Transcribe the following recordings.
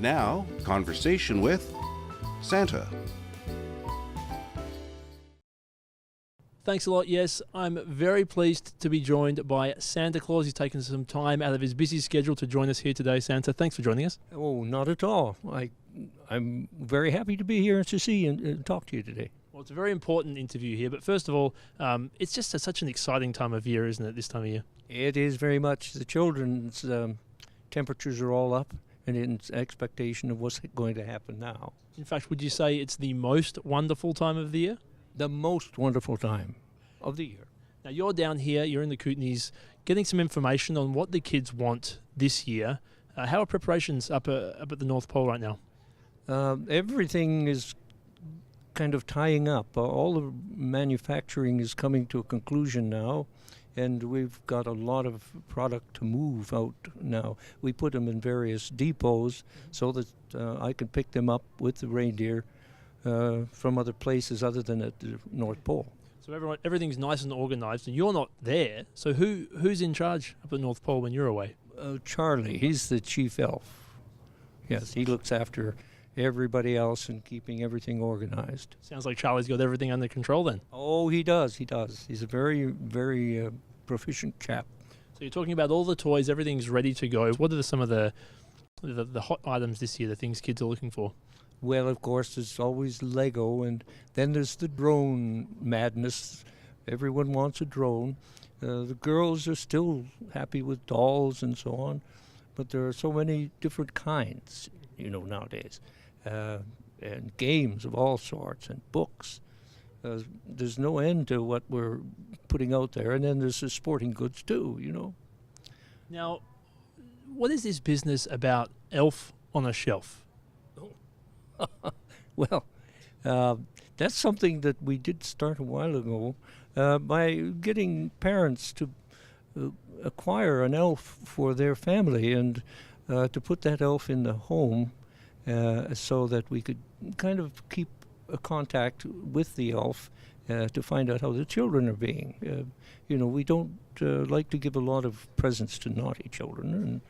Now, conversation with Santa. Thanks a lot. Yes, I'm very pleased to be joined by Santa Claus. He's taken some time out of his busy schedule to join us here today. Santa, thanks for joining us. Oh, not at all. I'm very happy to be here to see and talk to you today. Well, it's a very important interview here, but first of all, it's just such an exciting time of year, isn't it, this time of year? It is very much. The children's temperatures are all up and in expectation of what's going to happen now. In fact, would you say it's the most wonderful time of the year? The most wonderful time of the year. Now, you're down here, you're in the Kootenays, getting some information on what the kids want this year. How are preparations up at the North Pole right now? Everything is kind of tying up. All the manufacturing is coming to a conclusion now, and we've got a lot of product to move out now. We put them in various depots so that I can pick them up with the reindeer from other places other than at the North Pole. So everything's nice and organised, and you're not there. So who's in charge of the North Pole when you're away? Charlie, he's the chief elf. Yes, he looks after everybody else and keeping everything organised. Sounds like Charlie's got everything under control then. Oh, he does. He's a very, very proficient chap. So you're talking about all the toys, everything's ready to go. What are some of the hot items this year, the things kids are looking for? Well, of course, there's always Lego, and then there's the drone madness. Everyone wants a drone. The girls are still happy with dolls and so on, but there are so many different kinds, nowadays. And games of all sorts, and books. There's no end to what we're putting out there. And then there's the sporting goods, too, Now, what is this business about elf on a shelf? Well, that's something that we did start a while ago by getting parents to acquire an elf for their family and to put that elf in the home so that we could kind of keep a contact with the elf to find out how the children are being. We don't like to give a lot of presents to naughty children,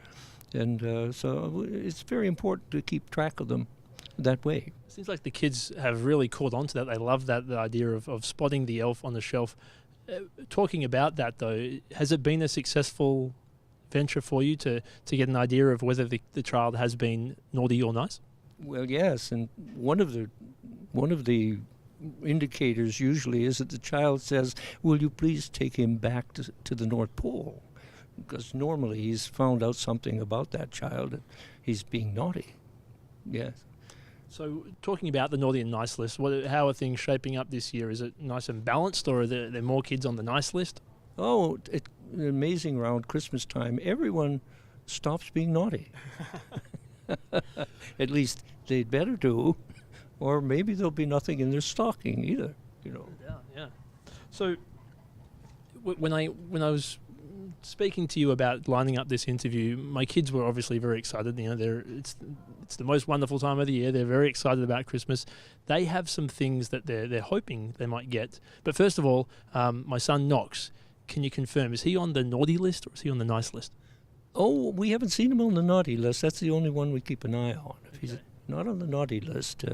and so it's very important to keep track of them that way. Seems like the kids have really caught on to that. They love that, the idea of spotting the elf on the shelf. Talking about that, though, has it been a successful venture for you to get an idea of whether the child has been naughty or nice? Well, yes, and one of the indicators usually is that the child says, "Will you please take him back to the North Pole?" Because normally he's found out something about that child, that he's being naughty. Yes. So, talking about the naughty and nice list, how are things shaping up this year? Is it nice and balanced, or are there more kids on the nice list? Oh, it's amazing around Christmas time. Everyone stops being naughty. At least they'd better do, or maybe there'll be nothing in their stocking either. Yeah. So, when I was speaking to you about lining up this interview, my kids were obviously very excited. It's the most wonderful time of the year. They're very excited about Christmas. They have some things that they're hoping they might get. But first of all, my son Knox, can you confirm, is he on the naughty list or is he on the nice list? Oh, we haven't seen him on the naughty list. That's the only one we keep an eye on. If he's not on the naughty list,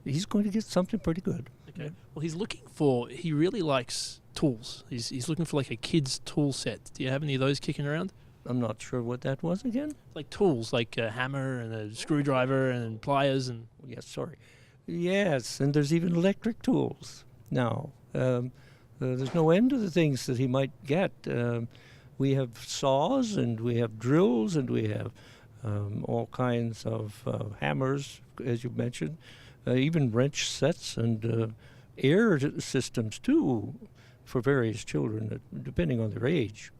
he's going to get something pretty good. Okay. Well, he really likes tools. He's looking for like a kid's tool set. Do you have any of those kicking around? I'm not sure what that was again. Like tools, like a hammer and a screwdriver and pliers and... Yes, and there's even electric tools now. There's no end to the things that he might get. We have saws and we have drills and we have all kinds of hammers, as you mentioned, even wrench sets and air systems too for various children, depending on their age.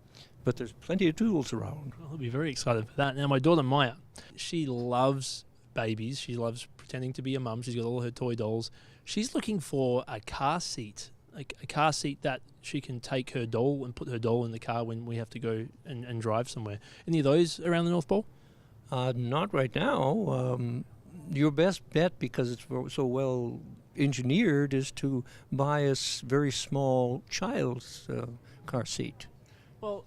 But there's plenty of tools around. Well, I'll be very excited for that. Now, my daughter Maya, she loves babies. She loves pretending to be a mum. She's got all her toy dolls. She's looking for a car seat, a car seat that she can take her doll and put her doll in the car when we have to go and drive somewhere. Any of those around the North Pole? Not right now. Your best bet, because it's so well engineered, is to buy a very small child's car seat. Well,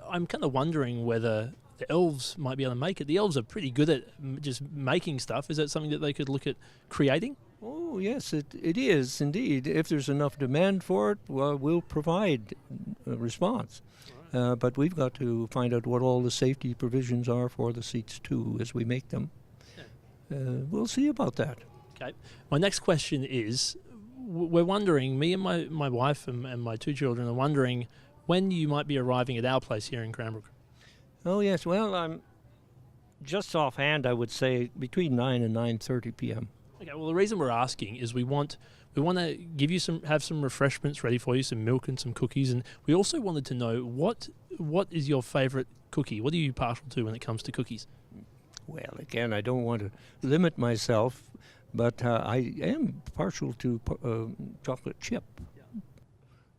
I'm kind of wondering whether the elves might be able to make it. The elves are pretty good at just making stuff. Is that something that they could look at creating? Oh, yes, it is indeed. If there's enough demand for it, well, we'll provide a response. But we've got to find out what all the safety provisions are for the seats, too, as we make them. We'll see about that. Okay. My next question is, we're wondering, me and my wife and my 2 children are wondering when you might be arriving at our place here in Cranbrook. Oh, yes, well, I'm just offhand, I would say between 9 and 9:30 p.m. Okay, well, the reason we're asking is we want to give you have some refreshments ready for you, some milk and some cookies, and we also wanted to know what is your favourite cookie? What are you partial to when it comes to cookies? Well, again, I don't want to limit myself, but I am partial to chocolate chip.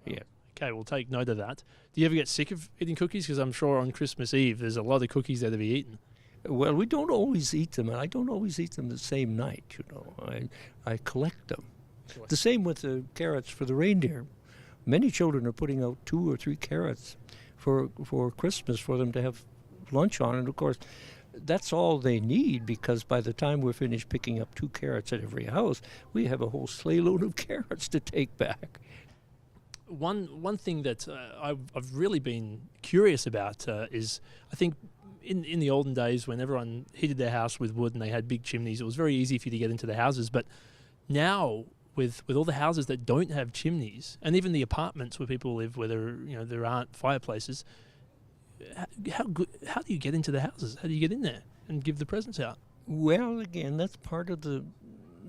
Yeah. Okay, we'll take note of that. Do you ever get sick of eating cookies? Because I'm sure on Christmas Eve there's a lot of cookies there to be eaten. Well, we don't always eat them, and I don't always eat them the same night, you know. I collect them. Sure. The same with the carrots for the reindeer. Many children are putting out 2 or 3 carrots for Christmas for them to have lunch on, and of course, that's all they need, because by the time we're finished picking up 2 carrots at every house, we have a whole sleigh load of carrots to take back. One thing that I've really been curious about is, I think in the olden days when everyone heated their house with wood and they had big chimneys, it was very easy for you to get into the houses. But now with all the houses that don't have chimneys, and even the apartments where people live where there aren't fireplaces, how do you get into the houses? How do you get in there and give the presents out? Well, again, that's part of the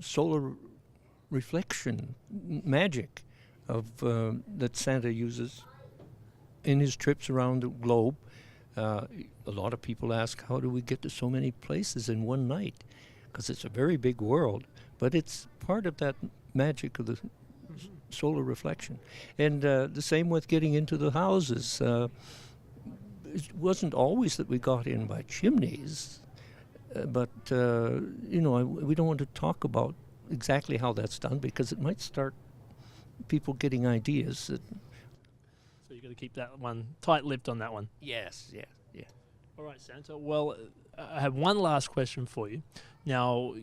solar reflection magic of that Santa uses in his trips around the globe. A lot of people ask, how do we get to so many places in one night? Because it's a very big world, but it's part of that magic of the solar reflection. And the same with getting into the houses. It wasn't always that we got in by chimneys, but we don't want to talk about exactly how that's done, because it might start people getting ideas. So you've got to keep that one tight-lipped on that one. Yes, yeah. All right, Santa. Well, I have one last question for you. Now,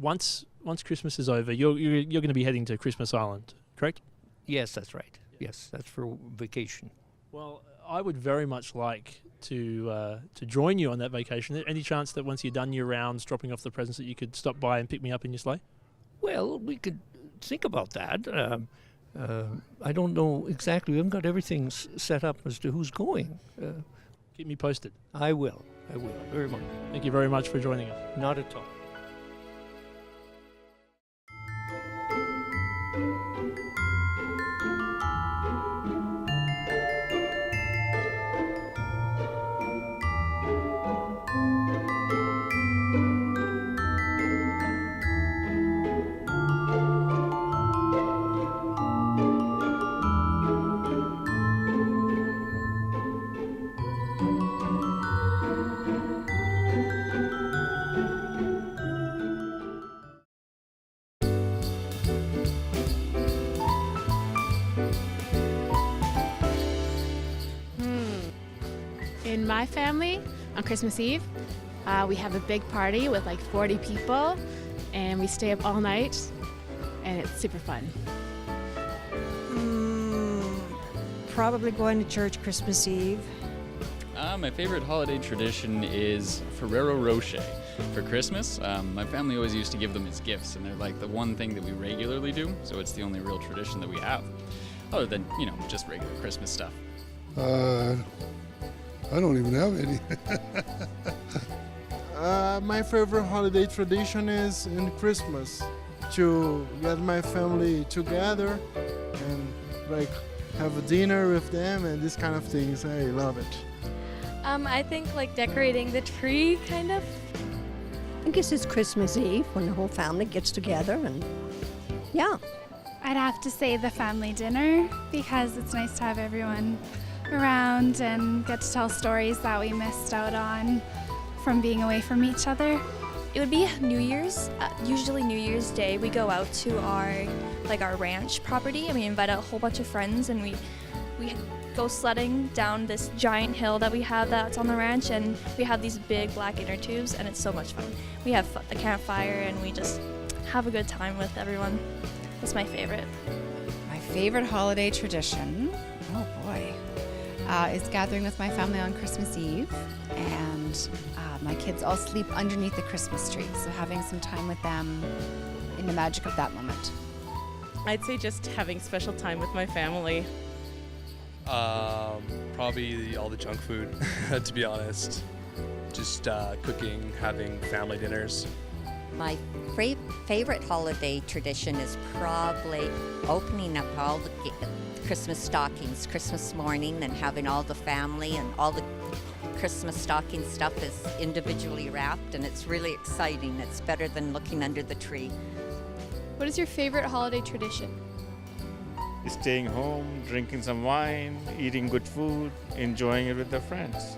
once Christmas is over, you're going to be heading to Christmas Island, correct? Yes, that's right. Yes, that's for vacation. Well, I would very much like to join you on that vacation. Any chance that once you're done your rounds dropping off the presents that you could stop by and pick me up in your sleigh? Well, we could think about that. I don't know exactly. We haven't got everything set up as to who's going. Keep me posted. I will, very much. Thank you very much for joining us. Not at all. In my family, on Christmas Eve, we have a big party with like 40 people, and we stay up all night, and it's super fun. Probably going to church Christmas Eve. My favorite holiday tradition is Ferrero Rocher. For Christmas, my family always used to give them as gifts, and they're like the one thing that we regularly do, so it's the only real tradition that we have, other than, just regular Christmas stuff. I don't even have any. My favorite holiday tradition is in Christmas, to get my family together and have a dinner with them and these kind of things. I love it. I think decorating the tree, kind of. I guess it's Christmas Eve when the whole family gets together, and yeah. I'd have to say the family dinner, because it's nice to have everyone around and get to tell stories that we missed out on from being away from each other. It would be New Year's. Usually New Year's Day, we go out to our ranch property, and we invite a whole bunch of friends, and we we go sledding down this giant hill that we have that's on the ranch, and we have these big black inner tubes, and it's so much fun. We have the campfire, and we just have a good time with everyone. That's my favorite. My favorite holiday tradition, oh boy, is gathering with my family on Christmas Eve, and my kids all sleep underneath the Christmas tree, so having some time with them in the magic of that moment. I'd say just having special time with my family. Probably all the junk food, to be honest. Just cooking, having family dinners. My favorite holiday tradition is probably opening up all the Christmas stockings Christmas morning and having all the family, and all the Christmas stocking stuff is individually wrapped, and it's really exciting. It's better than looking under the tree. What is your favorite holiday tradition? Staying home, drinking some wine, eating good food, enjoying it with their friends.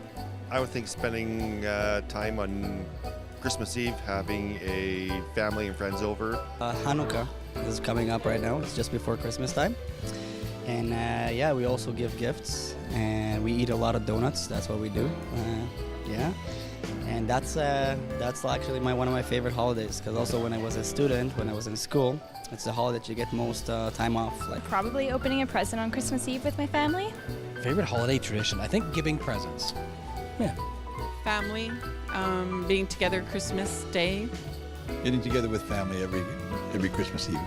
I would think spending time on Christmas Eve, having a family and friends over. Hanukkah is coming up right now. It's just before Christmas time. And yeah, we also give gifts, and we eat a lot of donuts. That's what we do. Yeah. And that's actually one of my favorite holidays, because also when I was a student, when I was in school, it's the holiday that you get most time off. Probably opening a present on Christmas Eve with my family. Favorite holiday tradition? I think giving presents. Yeah. Family, being together Christmas Day. Getting together with family every Christmas Eve.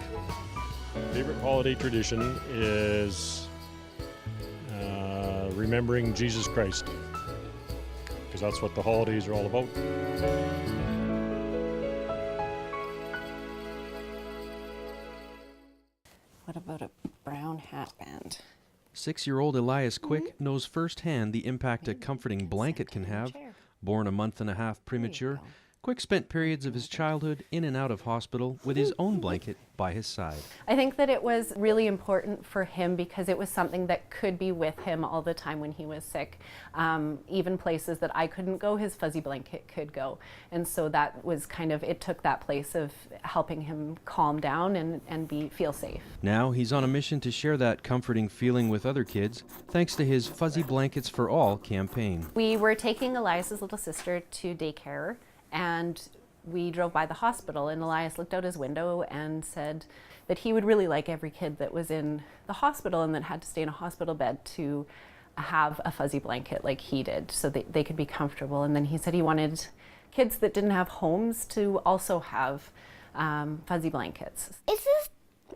Favorite holiday tradition is remembering Jesus Christ, because that's what the holidays are all about. What about a brown hat band? 6-year-old Elias Quick knows firsthand the impact a comforting blanket can have. Born a month and a half premature, Quick spent periods of his childhood in and out of hospital with his own blanket by his side. I think that it was really important for him because it was something that could be with him all the time when he was sick. Even places that I couldn't go, his fuzzy blanket could go. And so that was it took that place of helping him calm down and feel safe. Now he's on a mission to share that comforting feeling with other kids, thanks to his Fuzzy Blankets for All campaign. We were taking Elias's little sister to daycare, and we drove by the hospital, and Elias looked out his window and said that he would really like every kid that was in the hospital and that had to stay in a hospital bed to have a fuzzy blanket like he did, so they could be comfortable. And then he said he wanted kids that didn't have homes to also have fuzzy blankets. It just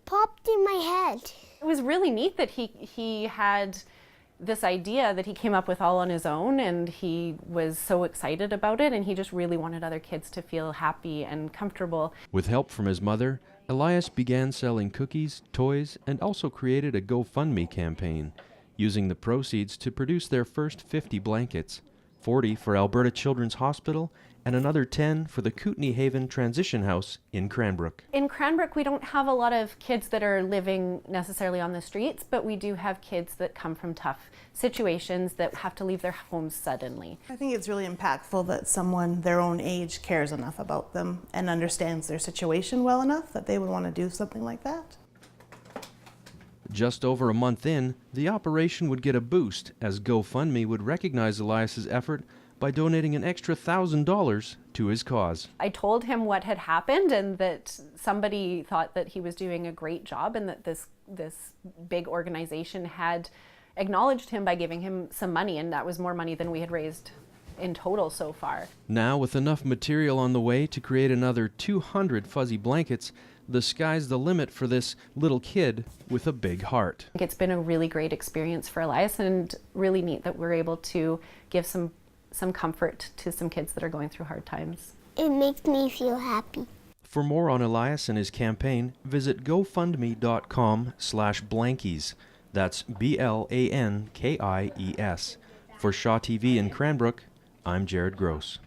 popped in my head. It was really neat that he had this idea that he came up with all on his own, and he was so excited about it, and he just really wanted other kids to feel happy and comfortable. With help from his mother, Elias began selling cookies, toys, and also created a GoFundMe campaign, using the proceeds to produce their first 50 blankets, 40 for Alberta Children's Hospital, and another 10 for the Kootenay Haven Transition House in Cranbrook. In Cranbrook, we don't have a lot of kids that are living necessarily on the streets, but we do have kids that come from tough situations that have to leave their homes suddenly. I think it's really impactful that someone their own age cares enough about them and understands their situation well enough that they would want to do something like that. Just over a month in, the operation would get a boost as GoFundMe would recognize Elias's effort by donating an extra $1,000 to his cause. I told him what had happened and that somebody thought that he was doing a great job, and that this big organization had acknowledged him by giving him some money, and that was more money than we had raised in total so far. Now, with enough material on the way to create another 200 fuzzy blankets, the sky's the limit for this little kid with a big heart. It's been a really great experience for Elias, and really neat that we're able to give some comfort to some kids that are going through hard times. It makes me feel happy. For more on Elias and his campaign, visit gofundme.com/blankies. That's BLANKIES. For Shaw TV in Cranbrook, I'm Jared Gross.